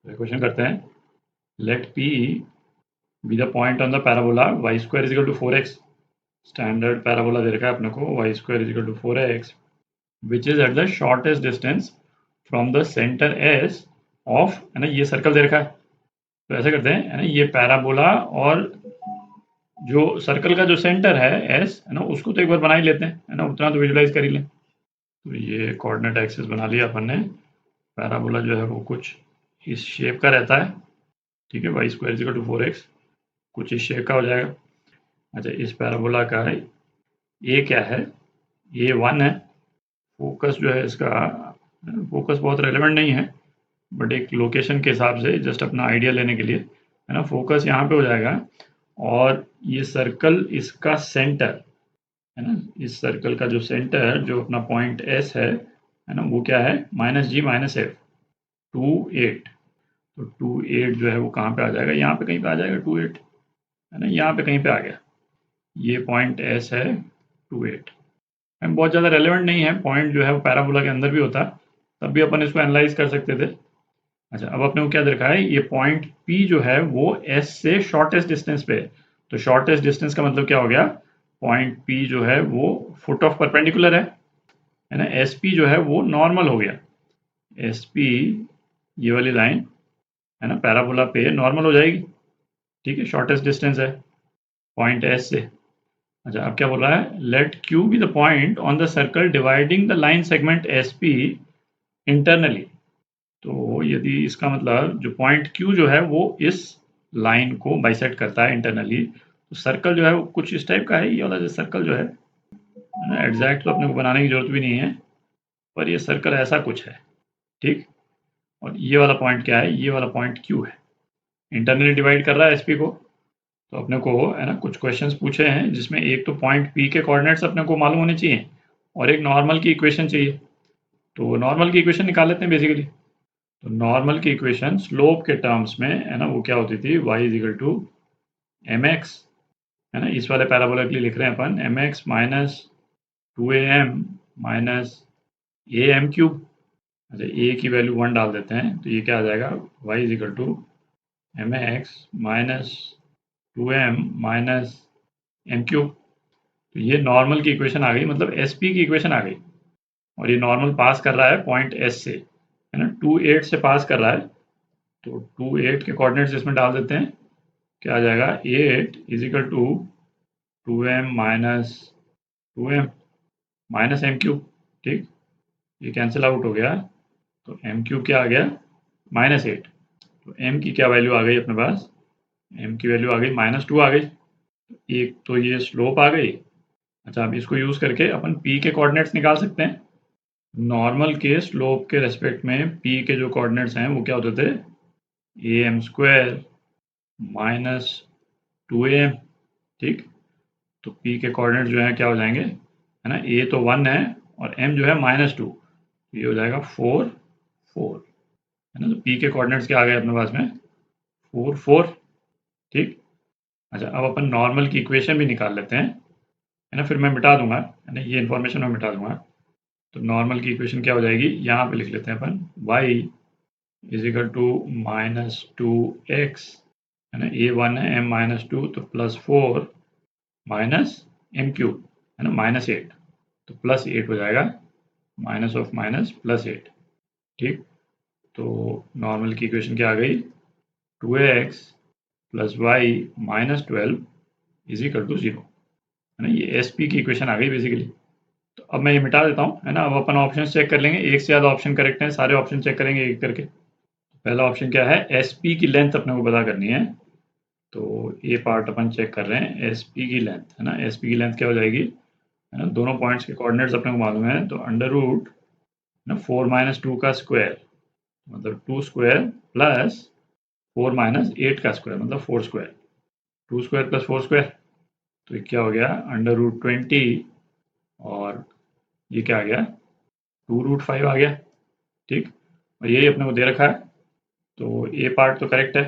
Question करते हैं, let P be the point on the parabola y square is equal to 4x। Standard parabola दे रखा है अपने को y square is equal to 4x which is at the shortest distance from the centre S of, है ना, ये circle दे रखा है। तो ऐसा करते हैं, है ना, ये पैराबोला और जो सर्कल का जो सेंटर है S, है ना, उसको तो एक बार बना ही लेते हैं, है ना, उतना तो विजुलाइज कर ही लें। तो ये कोऑर्डिनेट एक्सिस बना लिया अपन ने। पैराबोला जो है वो कुछ इस शेप का रहता है, ठीक है, Y square equal to 4x कुछ इस शेप का हो जाएगा। अच्छा, इस पैराबोला का ए क्या है, ए 1 है। फोकस जो है इसका, फोकस बहुत रेलेवेंट नहीं है, बट एक लोकेशन के हिसाब से जस्ट अपना आइडिया लेने के लिए, है ना, फोकस यहाँ पे हो जाएगा। और ये सर्कल इसका सेंटर, है ना, इस सर्कल का जो सेंटर जो अपना पॉइंट एस है ना, वो क्या है, -g-f 2 8। तो 2 8 जो है वो कहाँ पे आ जाएगा, यहाँ पे कहीं पे आ जाएगा 2 8, है ना, यहाँ पे कहीं पे आ गया। ये पॉइंट एस है 2 8। बहुत ज़्यादा रेलेवेंट नहीं है, पॉइंट जो है वो पैराबोला के अंदर भी होता, तब भी अपन इसको एनालाइज कर सकते थे। अच्छा, अब अपने को क्या देखा है, ये पॉइंट पी जो है वो एस से शॉर्टेस्ट डिस्टेंस पे है। तो शॉर्टेस्ट डिस्टेंस का मतलब क्या हो गया, पॉइंट पी जो है वो फुट ऑफ परपेंडिकुलर है ना, एस पी जो है वो नॉर्मल हो गया। एस पी, ये वाली लाइन, है ना, पैराबोला पे नॉर्मल हो जाएगी, ठीक है, शॉर्टेस्ट डिस्टेंस है पॉइंट एस से। अच्छा, अब क्या बोल रहा है, let Q be the point on the circle dividing the line segment S P internally. तो यदि इसका मतलब जो पॉइंट क्यू जो है वो इस लाइन को बाइसेक्ट करता है इंटरनली, तो सर्कल जो है वो कुछ इस टाइप का है। ये वाला जो सर्कल जो है ना, एग्जैक्ट तो अपने को बनाने की जरूरत भी नहीं है, पर ये सर्कल ऐसा कुछ है, ठीक। और ये वाला पॉइंट क्या है, ये वाला पॉइंट क्यू है, इंटरनली डिवाइड कर रहा है एसपी को। तो अपने को, है ना, कुछ क्वेश्चंस पूछे हैं जिसमें एक तो पॉइंट पी के कोऑर्डिनेट्स अपने को मालूम होने चाहिए और एक नॉर्मल की इक्वेशन चाहिए। तो नॉर्मल की इक्वेशन निकाल लेते हैं बेसिकली। तो नॉर्मल की इक्वेशन स्लोप के टर्म्स में, है ना, वो क्या होती थी, y is equal to M X, है ना, इस वाले पैराबोला के लिए लिख रहे हैं अपन M x minus 2am minus A M cube. अच्छा, ए की वैल्यू 1 डाल देते हैं, तो ये क्या आ जाएगा, y is equal to M x minus 2m minus M cube. तो ये नॉर्मल की इक्वेशन आ गई, मतलब एस पी की इक्वेशन आ गई। और ये नॉर्मल पास कर रहा है पॉइंट एस से, है ना, 2 8 से पास कर रहा है। तो 2 8 के कोऑर्डिनेट्स इसमें डाल देते हैं, क्या आ जाएगा, 8 is equal to 2m minus 2m minus M cube, ठीक। ये कैंसिल आउट हो गया, तो एम क्यूब क्या आ गया, -8। तो एम की क्या वैल्यू आ गई अपने पास, एम की वैल्यू आ गई -2 आ गई। एक तो ये स्लोप आ गई। अच्छा, अब इसको यूज़ करके अपन पी के कोऑर्डिनेट्स निकाल सकते हैं। नॉर्मल के स्लोप के रेस्पेक्ट में पी के जो कोऑर्डिनेट्स हैं वो क्या होते थे, A M square minus 2am, ठीक। तो पी के कोऑर्डिनेट जो है क्या हो जाएंगे, है ना, ए तो 1 है और एम जो है -2, तो ये हो जाएगा 4 4, है ना। तो पी के कोऑर्डिनेट्स क्या आ गए अपने पास में, 4 4, ठीक। अच्छा, अब अपन नॉर्मल की इक्वेशन भी निकाल लेते हैं, है ना, फिर मैं मिटा दूंगा, है ना, ये इन्फॉर्मेशन मैं मिटा दूंगा। तो नॉर्मल की इक्वेशन क्या हो जाएगी, यहाँ पे लिख लेते हैं अपन y is equal to -2x, है ना, ए 1 है, m -2, तो +4 माइनस एम क्यूब, है ना, -8, तो +8 हो जाएगा, माइनस ऑफ माइनस +8, ठीक। तो नॉर्मल की इक्वेशन क्या आ गई, 2x plus Y -12 is equal to 0, है ना, ये एस पी की इक्वेशन आ गई बेसिकली। तो अब मैं ये मिटा देता हूँ, है ना। अब अपन ऑप्शन चेक कर लेंगे, एक से ज़्यादा ऑप्शन करेक्ट हैं, सारे ऑप्शन चेक करेंगे एक करके। पहला ऑप्शन क्या है, एस पी की लेंथ अपने को पता करनी है। तो ये पार्ट अपन चेक कर रहे हैं, एस पी की लेंथ, है ना, एस पी की लेंथ क्या हो जाएगी, है ना, दोनों पॉइंट्स के कोऑर्डिनेट्स अपने को मालूम है, तो अंडर रूट ना 4 - 2 का स्क्वायर, मतलब 2 स्क्वायर प्लस 4 - 8 का स्क्वायर, मतलब 4 स्क्वायर, 2 स्क्वायर प्लस 4 स्क्वायर। तो ये क्या हो गया, अंडर रूट 20, और ये क्या आ गया, 2√5 आ गया, ठीक। और यही अपने को दे रखा है, तो ए पार्ट तो करेक्ट है।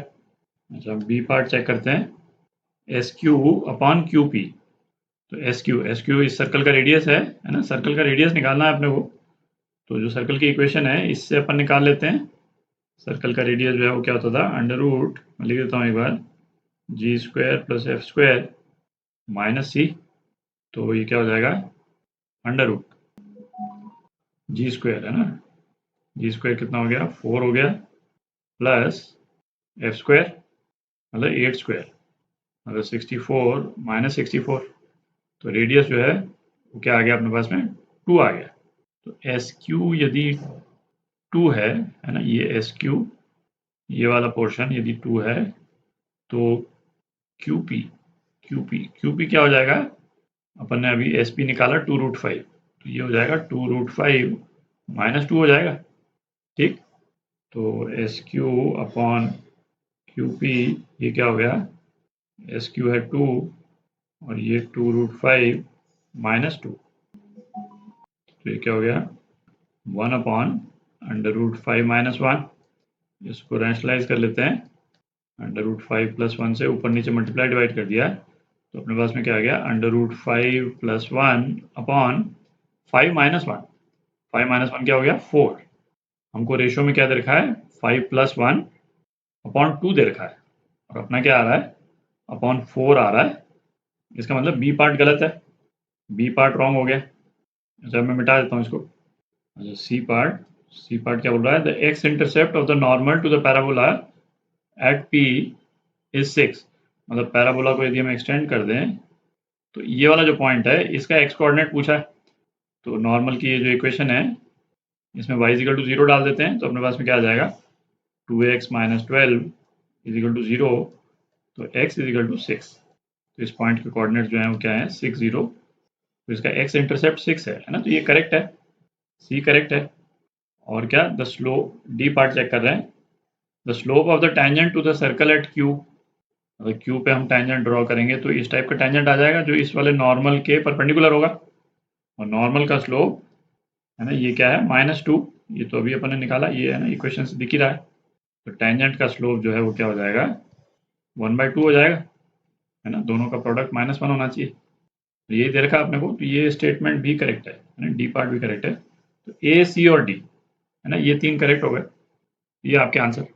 अच्छा, बी पार्ट चेक करते हैं, S Q upon Q P. तो एस क्यू इस सर्कल का रेडियस है ना, सर्कल का रेडियस निकालना है अपने को। तो जो सर्कल की इक्वेशन है इससे अपन निकाल लेते हैं, सर्कल का रेडियस जो है वो क्या होता था, अंडर रूट, मैं लिख देता हूँ एक बार, G square plus F square minus C, तो ये क्या हो जाएगा, अंडर रूट जी स्क्वायर है ना, जी स्क्वायर कितना हो गया, 4 हो गया, प्लस एफ स्क्वायर मतलब 8 स्क्वायर मतलब 64 माइनस 64, तो रेडियस जो है वो क्या आ गया अपने पास में, 2 आ गया। तो एस क्यू यदि 2 है ना, ये एस क्यू, ये वाला पोर्शन यदि 2 है तो क्यूपी क्यूपी क्यूपी क्या हो जाएगा, अपन ने अभी एस पी निकाला 2√5, तो ये हो जाएगा 2√5 माइनस 2 हो जाएगा, ठीक। तो S Q upon Q P, ये क्या हो गया, एस क्यू है 2 और ये 2√5 माइनस 2, तो ये क्या हो गया, 1 अपॉन अंडर रूट 5 माइनस 1, इसको रैशनलाइज कर लेते हैं, अंडर रूट 5 प्लस 1 से ऊपर नीचे मल्टीप्लाई डिवाइड कर दिया, तो अपने पास में क्या आ गया, under root 5 plus 1 upon 5 minus 1 क्या हो गया, 4। हमको रेशियो में क्या दे रखा है, 5 प्लस 1 अपॉन 2 दे रखा है, और अपना क्या आ रहा है, अपॉन 4 आ रहा है। इसका मतलब बी पार्ट गलत है, बी पार्ट रॉन्ग हो गया। अच्छा मैं मिटा देता हूँ इसको। अच्छा सी पार्ट क्या बोल रहा है, the X intercept of the normal to the parabola at P is 6, मतलब पैराबोला को यदि हम एक्सटेंड कर दें तो ये वाला जो पॉइंट है इसका एक्स कोऑर्डिनेट पूछा है, तो नॉर्मल की ये जो इक्वेशन है इसमें y इजिकल टू 0 डाल देते हैं, तो अपने पास में क्या आ जाएगा, 2x माइनस 12 इजिकल टू 0, तो x इजिकल टू 6, तो इस पॉइंट के कोऑर्डिनेट जो है वो क्या है, 6 0, तो इसका x इंटरसेप्ट 6 है ना, तो ये करेक्ट है, सी करेक्ट है। और क्या, the slope, D part check कर रहे हैं, the slope of the tangent to the circle at Q, अगर क्यू पे हम टैंजेंट ड्रॉ करेंगे तो इस टाइप का टैंजेंट आ जाएगा जो इस वाले नॉर्मल के परपेंडिकुलर होगा, और नॉर्मल का स्लोप है ना, ये क्या है, -2, ये तो अभी अपन ने निकाला, ये है ना, इक्वेशन से दिख ही रहा है, तो टेंजेंट का स्लोप जो है वो क्या हो जाएगा, 1/2 हो जाएगा, है ना, दोनों का प्रोडक्ट -1 होना चाहिए, तो यही दे रखा आपने को, तो ये स्टेटमेंट भी करेक्ट है ना, डी पार्ट भी करेक्ट है, तो ए सी और डी है ना, ये 3 करेक्ट हो गए, ये आपके आंसर।